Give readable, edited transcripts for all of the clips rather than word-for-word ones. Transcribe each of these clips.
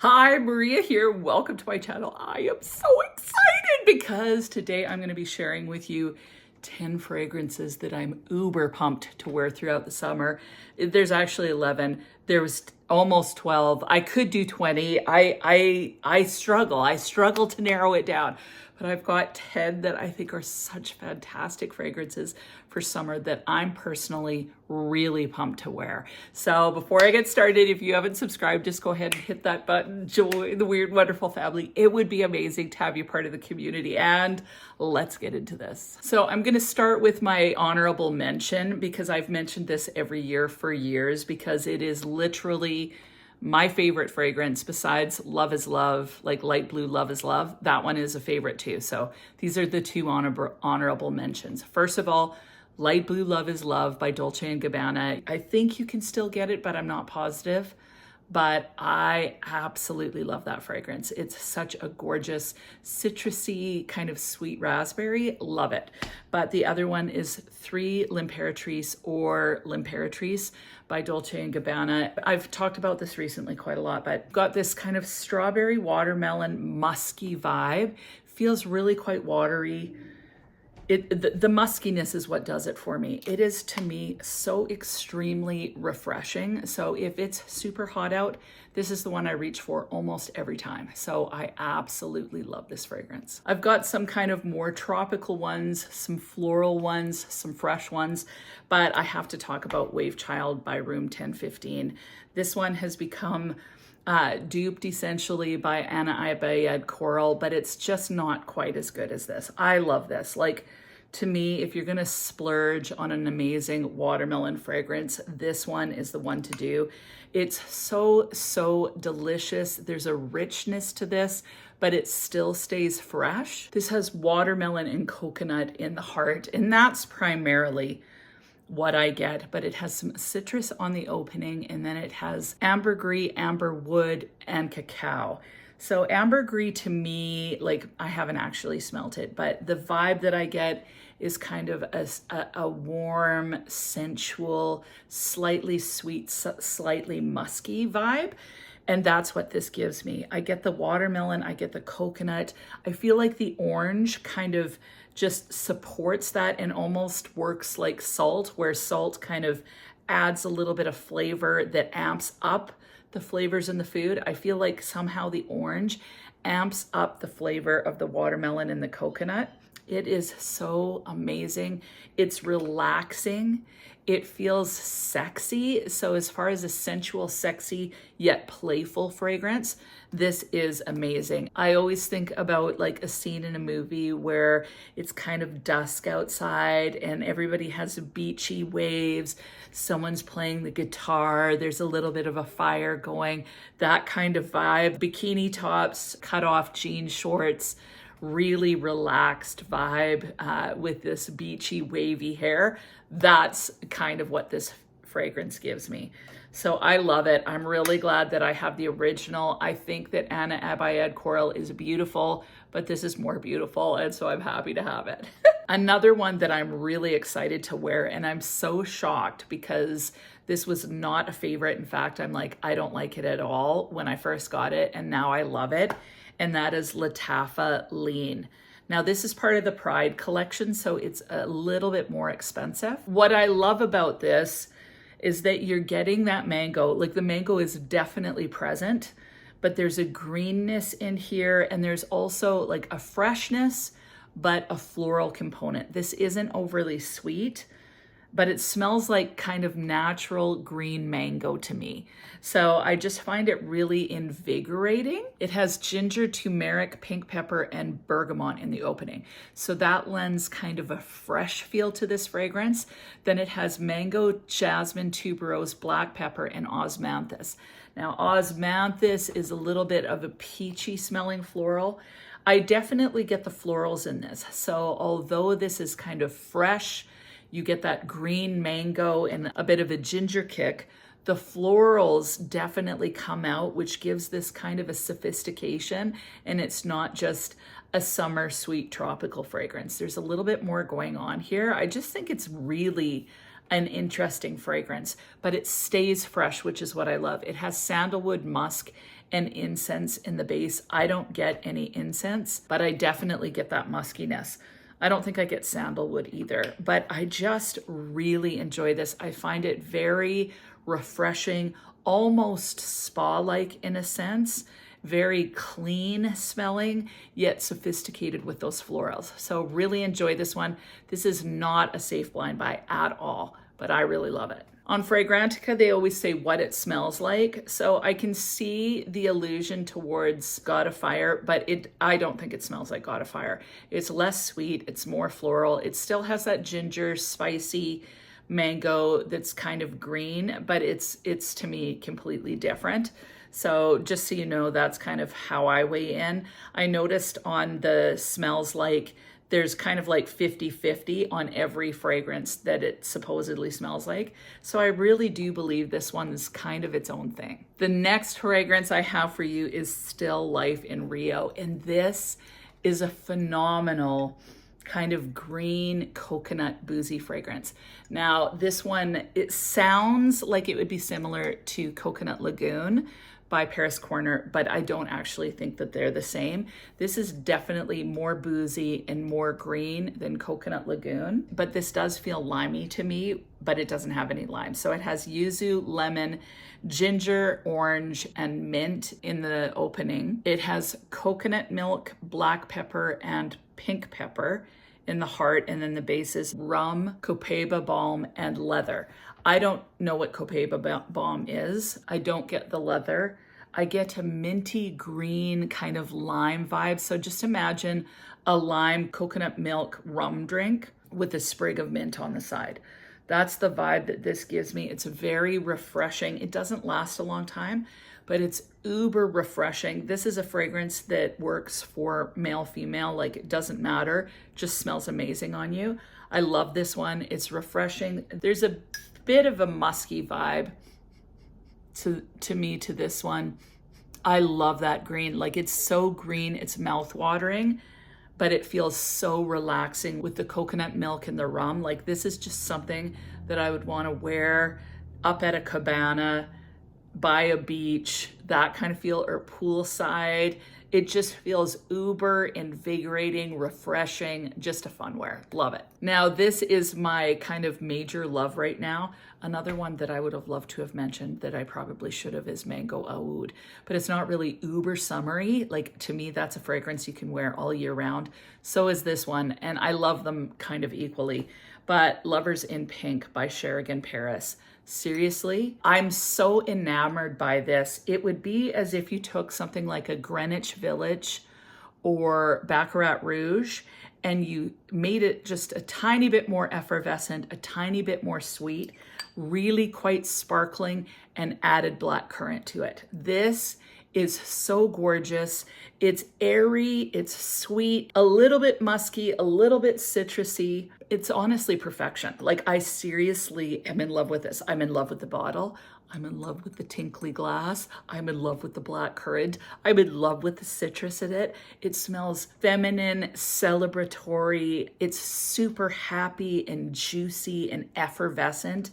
Hi, Maria here. Welcome to my channel. I am so excited because today I'm going to be sharing with you 10 fragrances that I'm uber pumped to wear throughout the summer. There's actually 11. There was almost 12. I could do 20. I struggle to narrow it down. But I've got 10 that I think are such fantastic fragrances for summer that I'm personally really pumped to wear. So before I get started, if you haven't subscribed, just go ahead and hit that button, join the Weird Wonderful family. It would be amazing to have you part of the community, and let's get into this. So I'm gonna start with my honorable mention because I've mentioned this every year for years because it is literally my favorite fragrance besides Love is Love, like light blue Love is Love. That one is a favorite too. So these are the two honorable mentions. First of all, Light Blue Love is Love by Dolce & Gabbana. I think you can still get it, but I'm not positive. But I absolutely love that fragrance. It's such a gorgeous, citrusy, kind of sweet raspberry. Love it. But the other one is 3 L'Imperatrice or L'Imperatrice by Dolce & Gabbana. I've talked about this recently quite a lot, but got this kind of strawberry watermelon musky vibe. Feels really quite watery. The muskiness is what does it for me. It is, to me, so extremely refreshing. So if it's super hot out, this is the one I reach for almost every time. So I absolutely love this fragrance. I've got some kind of more tropical ones, some floral ones, some fresh ones, but I have to talk about WAVECHILD by Room 1015. This one has become duped essentially by Anna Ibayed Coral, but it's just not quite as good as this. I love this. Like, to me, if you're gonna splurge on an amazing watermelon fragrance, this one is the one to do. It's so delicious. There's a richness to this, but it still stays fresh. This has watermelon and coconut in the heart, and that's primarily what I get, but it has some citrus on the opening, and then it has ambergris, amber wood, and cacao. So ambergris to me, like, I haven't actually smelt it, but the vibe that I get is kind of a warm, sensual, slightly sweet, slightly musky vibe. And that's what this gives me. I get the watermelon, I get the coconut. I feel like the orange kind of just supports that and almost works like salt, where salt kind of adds a little bit of flavor that amps up the flavors in the food. I feel like somehow the orange amps up the flavor of the watermelon and the coconut. It is so amazing. It's relaxing. It feels sexy. So as far as a sensual, sexy, yet playful fragrance, this is amazing. I always think about like a scene in a movie where it's kind of dusk outside and everybody has beachy waves. Someone's playing the guitar. There's a little bit of a fire going, that kind of vibe. Bikini tops, cut off jean shorts, really relaxed vibe with this beachy, wavy hair. That's kind of what this fragrance gives me. So I love it. I'm really glad that I have the original. I think that Anna Ibayed Coral is beautiful, but this is more beautiful, and so I'm happy to have it. Another one that I'm really excited to wear, and I'm so shocked because this was not a favorite. In fact, I'm like, I don't like it at all when I first got it, and now I love it. And that is Latafa Lean. Now this is part of the Pride collection, so it's a little bit more expensive. What I love about this is that you're getting that mango, like the mango is definitely present, but there's a greenness in here, and there's also like a freshness, but a floral component. This isn't overly sweet, but it smells like kind of natural green mango to me. So I just find it really invigorating. It has ginger, turmeric, pink pepper, and bergamot in the opening. So that lends kind of a fresh feel to this fragrance. Then it has mango, jasmine, tuberose, black pepper, and osmanthus. Now osmanthus is a little bit of a peachy smelling floral. I definitely get the florals in this. So although this is kind of fresh, you get that green mango and a bit of a ginger kick, the florals definitely come out, which gives this kind of a sophistication, and it's not just a summer sweet tropical fragrance. There's a little bit more going on here. I just think it's really an interesting fragrance, but it stays fresh, which is what I love. It has sandalwood, musk, and incense in the base. I don't get any incense, but I definitely get that muskiness. I don't think I get sandalwood either, but I just really enjoy this. I find it very refreshing, almost spa-like in a sense, very clean smelling, yet sophisticated with those florals. So really enjoy this one. This is not a safe blind buy at all, but I really love it. On Fragrantica, they always say what it smells like. So I can see the allusion towards God of Fire, but I don't think it smells like God of Fire. It's less sweet, it's more floral. It still has that ginger, spicy mango that's kind of green, but it's to me completely different. So just so you know, that's kind of how I weigh in. I noticed on the smells like there's kind of like 50-50 on every fragrance that it supposedly smells like. So I really do believe this one is kind of its own thing. The next fragrance I have for you is still Life in Rio. And this is a phenomenal kind of green coconut boozy fragrance. Now this one, it sounds like it would be similar to Coconut Lagoon by Paris Corner, but I don't actually think that they're the same. This is definitely more boozy and more green than Coconut Lagoon, but this does feel limey to me, but it doesn't have any lime. So it has yuzu, lemon, ginger, orange, and mint in the opening. It has coconut milk, black pepper, and pink pepper in the heart, and then the base is rum, copaiba balm, and leather. I don't know what copaiba balm is. I don't get the leather. I get a minty green kind of lime vibe. So just imagine a lime coconut milk rum drink with a sprig of mint on the side. That's the vibe that this gives me. It's very refreshing. It doesn't last a long time, but it's uber refreshing. This is a fragrance that works for male, female, like it doesn't matter, just smells amazing on you. I love this one. It's refreshing. There's a bit of a musky vibe to me to this one. I love that green. Like it's so green, it's mouth-watering, but it feels so relaxing with the coconut milk and the rum. Like this is just something that I would want to wear up at a cabana, by a beach, that kind of feel, or poolside. It just feels uber invigorating, refreshing, just a fun wear. Love it. Now, this is my kind of major love right now. Another one that I would have loved to have mentioned that I probably should have is Mango Oud, but it's not really uber summery. Like to me, that's a fragrance you can wear all year round. So is this one, and I love them kind of equally. But Lovers in Pink by Sherigan Paris. Seriously, I'm so enamored by this. It would be as if you took something like a Greenwich Village or Baccarat Rouge and you made it just a tiny bit more effervescent, a tiny bit more sweet, really quite sparkling, and added blackcurrant to it. This is so gorgeous. It's airy, it's sweet, a little bit musky, a little bit citrusy. It's honestly perfection. Like I seriously am in love with this. I'm in love with the bottle. I'm in love with the tinkly glass. I'm in love with the blackcurrant. I'm in love with the citrus in it. It smells feminine, celebratory. It's super happy and juicy and effervescent.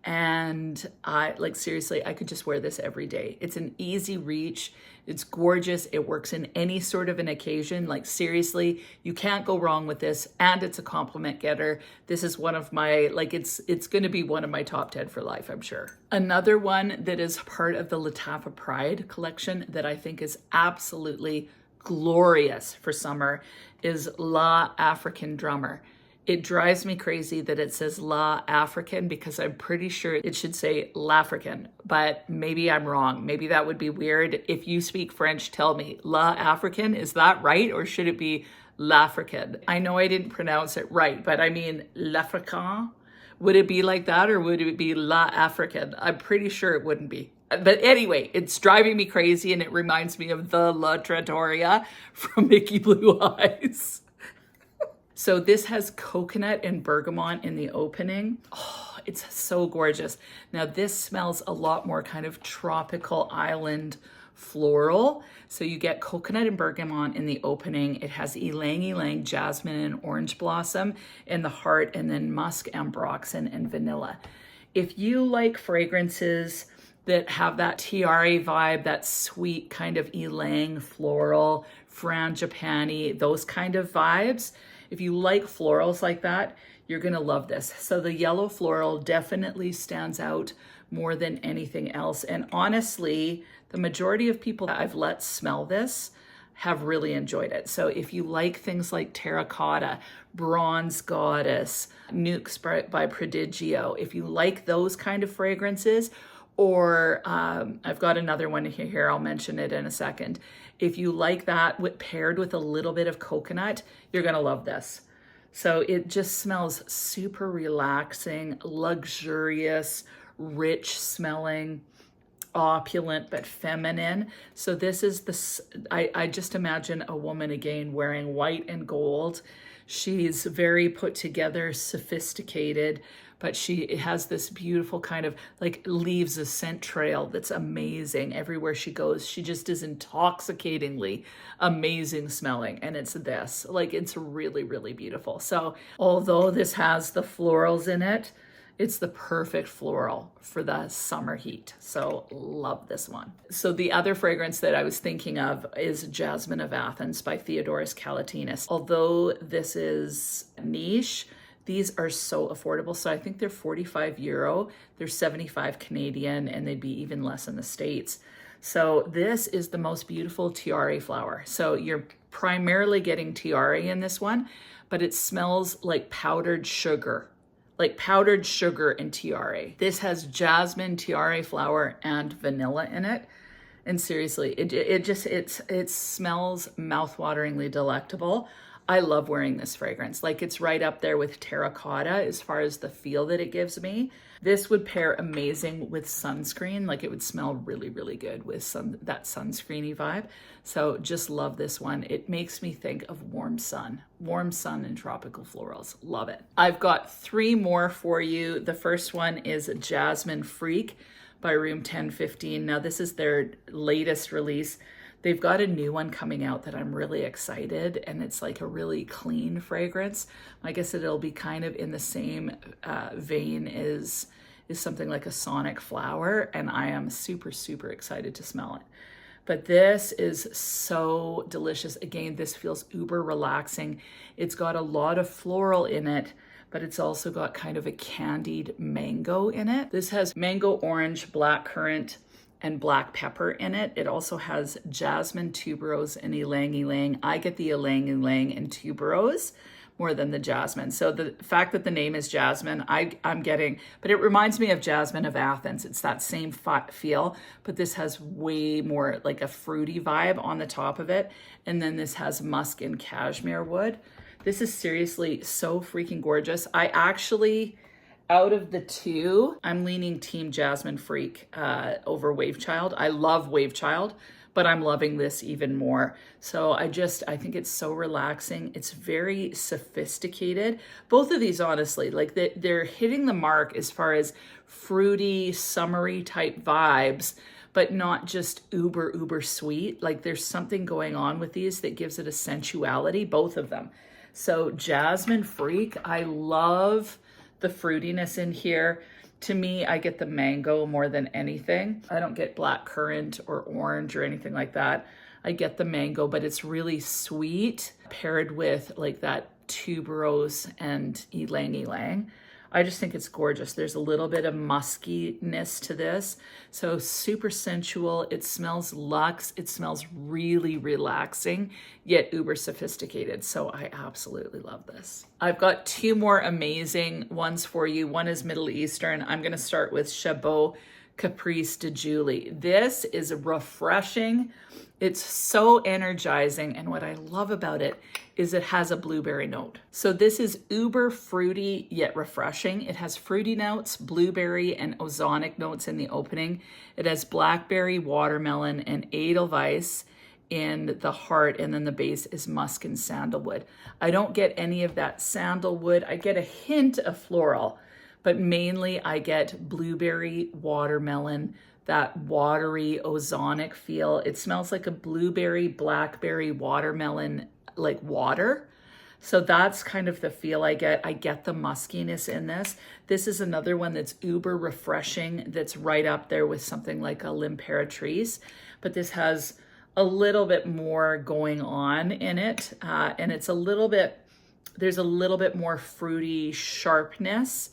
And I like, seriously, I could just wear this every day. It's an easy reach. It's gorgeous. It works in any sort of an occasion. Like seriously, you can't go wrong with this. And it's a compliment getter. This is one of my, like it's going to be one of my top 10 for life, I'm sure. Another one that is part of the Latafa Pride collection that I think is absolutely glorious for summer is La African Drummer. It drives me crazy that it says La African because I'm pretty sure it should say L'African, but maybe I'm wrong. Maybe that would be weird. If you speak French, tell me. La African, is that right? Or should it be L'African? I know I didn't pronounce it right, but I mean L'African. Would it be like that or would it be La African? I'm pretty sure it wouldn't be. But anyway, it's driving me crazy and it reminds me of the La Trattoria from Mickey Blue Eyes. So this has coconut and bergamot in the opening. Oh, it's so gorgeous. Now this smells a lot more kind of tropical island floral. So you get coconut and bergamot in the opening. It has ylang ylang, jasmine, and orange blossom in the heart, and then musk, ambroxan, and vanilla. If you like fragrances that have that tiare vibe, that sweet kind of ylang floral, frangipani, those kind of vibes. If you like florals like that, you're gonna love this. So the yellow floral definitely stands out more than anything else. And honestly, the majority of people that I've let smell this have really enjoyed it. So if you like things like Terracotta, Bronze Goddess, Nukes by Prodigio, if you like those kind of fragrances, or I've got another one here, I'll mention it in a second. If you like that paired with a little bit of coconut, you're gonna love this. So it just smells super relaxing, luxurious, rich smelling, opulent but feminine. So this is I just imagine a woman again wearing white and gold. She's very put together, sophisticated, but she has this beautiful kind of like leaves a scent trail that's amazing everywhere she goes. She just is intoxicatingly amazing smelling, and it's this. Like, it's really, really beautiful. So although this has the florals in it, it's the perfect floral for the summer heat. So love this one. So the other fragrance that I was thinking of is Jasmine of Athens by Theodoros Kalatinas. Although this is niche, these are so affordable. So I think they're 45 euro, they're 75 Canadian, and they'd be even less in the States. So this is the most beautiful tiare flower. So you're primarily getting tiare in this one, but it smells like powdered sugar. Like powdered sugar and tiare. This has jasmine, tiare flower, and vanilla in it. And seriously, it smells mouthwateringly delectable. I love wearing this fragrance. Like, it's right up there with Terracotta as far as the feel that it gives me. This would pair amazing with sunscreen. Like, it would smell really, really good with that sunscreeny vibe. So just love this one. It makes me think of warm sun and tropical florals. Love it. I've got 3 more for you. The first one is Jasmine Freak by Room 1015. Now, this is their latest release. They've got a new one coming out that I'm really excited, and it's like a really clean fragrance. I guess it'll be kind of in the same vein as something like a sonic flower, and I am super, super excited to smell it. But this is so delicious. Again, this feels uber relaxing. It's got a lot of floral in it, but it's also got kind of a candied mango in it. This has mango, orange, blackcurrant, and black pepper in it. It also has jasmine, tuberose, and ylang ylang. I get the ylang ylang and tuberose more than the jasmine. So the fact that the name is Jasmine, I'm getting, but it reminds me of Jasmine of Athens. It's that same feel, but this has way more like a fruity vibe on the top of it. And then this has musk and cashmere wood. This is seriously so freaking gorgeous. I actually, out of the 2, I'm leaning Team Jasmine Freak over WAVECHILD. I love WAVECHILD, but I'm loving this even more. So I think it's so relaxing. It's very sophisticated. Both of these, honestly, like they're hitting the mark as far as fruity, summery type vibes, but not just uber, uber sweet. Like, there's something going on with these that gives it a sensuality, both of them. So Jasmine Freak, I love the fruitiness in here. To me, I get the mango more than anything. I don't get black currant or orange or anything like that. I get the mango, but it's really sweet paired with like that tuberose and ylang ylang. I just think it's gorgeous. There's a little bit of muskiness to this. So super sensual. It smells luxe. It smells really relaxing, yet uber sophisticated. So I absolutely love this. I've got 2 more amazing ones for you. One is Middle Eastern. I'm gonna start with Shabbo Caprice de Julie. This is refreshing. It's so energizing, and what I love about it is it has a blueberry note. So this is uber fruity yet refreshing. It has fruity notes, blueberry, and ozonic notes in the opening. It has blackberry, watermelon, and edelweiss in the heart, and then the base is musk and sandalwood. I don't get any of that sandalwood. I get a hint of floral, but mainly I get blueberry, watermelon, that watery ozonic feel. It smells like a blueberry, blackberry, watermelon, like water. So that's kind of the feel I get. I get the muskiness in this. This is another one that's uber refreshing, that's right up there with something like a L'Imperatrice, but this has a little bit more going on in it. And it's a little bit, there's a little bit more fruity sharpness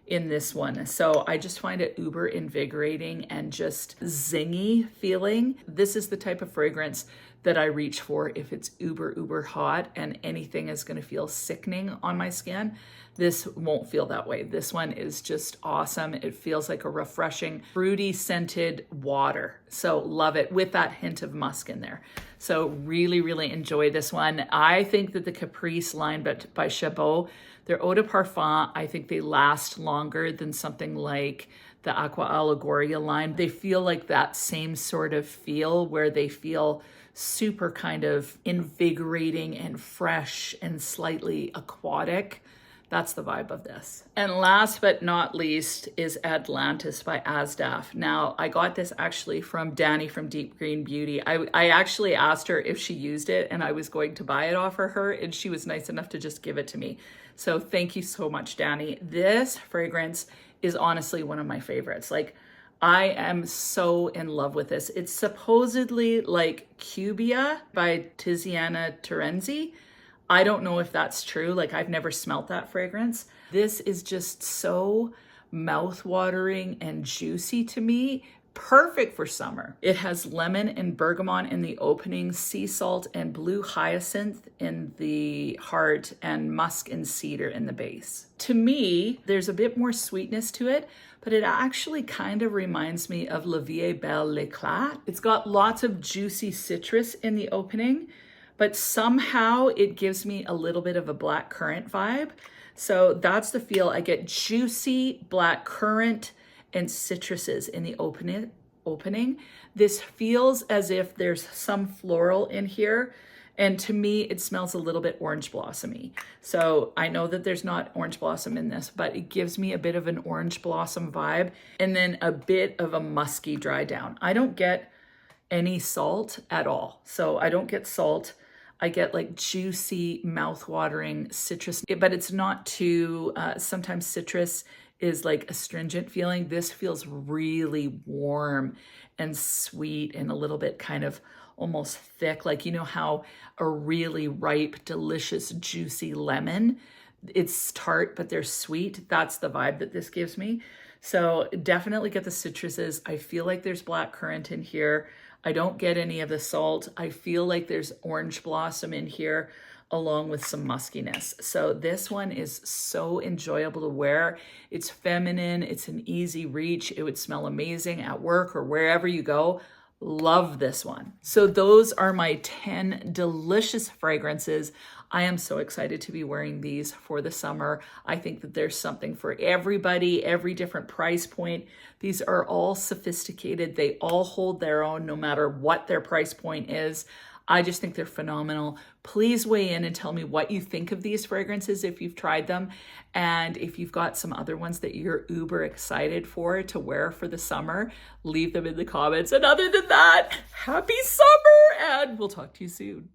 in this one. So I just find it uber invigorating and just zingy feeling. This is the type of fragrance that I reach for if it's uber hot and anything is going to feel sickening on my skin. This won't feel that way. This one is just awesome. It feels like a refreshing, fruity scented water. So love it, with that hint of musk in there. So really enjoy this one. I think that the Caprice line by Shabbo, their eau de parfum, I think they last longer than something like the Aqua Allegoria line. They feel like that same sort of feel where they feel super kind of invigorating and fresh and slightly aquatic. That's the vibe of this. And last but not least is Atlantis by Asdaf. Now, I got this actually from Danny from Deep Green Beauty. I actually asked her if she used it and I was going to buy it off her, and she was nice enough to just give it to me. So thank you so much, Danny. This fragrance is honestly one of my favorites. Like, I am so in love with this. It's supposedly like Cubia by Tiziana Terenzi. I don't know if that's true. Like, I've never smelt that fragrance. This is just so mouth-watering and juicy to me. Perfect for summer. It has lemon and bergamot in the opening, sea salt and blue hyacinth in the heart, and musk and cedar in the base. To me, there's a bit more sweetness to it, but it actually kind of reminds me of La Vie est Belle l'Éclat. It's got lots of juicy citrus in the opening, but somehow it gives me a little bit of a black currant vibe. So that's the feel. I get juicy black currant and citruses in the opening. This feels as if there's some floral in here. And to me, it smells a little bit orange blossomy. So I know that there's not orange blossom in this, but it gives me a bit of an orange blossom vibe and then a bit of a musky dry down. I don't get any salt at all. So I don't get salt. I get like juicy, mouth-watering citrus, but it's not too, sometimes citrus is like astringent feeling. This feels really warm and sweet and a little bit kind of almost thick. Like, you know how a really ripe, delicious, juicy lemon, it's tart, but they're sweet. That's the vibe that this gives me. So definitely get the citruses. I feel like there's black currant in here. I don't get any of the salt. I feel like there's orange blossom in here along with some muskiness. So this one is so enjoyable to wear. It's feminine. It's an easy reach. It would smell amazing at work or wherever you go. Love this one. So those are my 10 delicious fragrances. I am so excited to be wearing these for the summer. I think that there's something for everybody, every different price point. These are all sophisticated. They all hold their own no matter what their price point is. I just think they're phenomenal. Please weigh in and tell me what you think of these fragrances if you've tried them. And if you've got some other ones that you're uber excited for to wear for the summer, leave them in the comments. And other than that, happy summer, and we'll talk to you soon.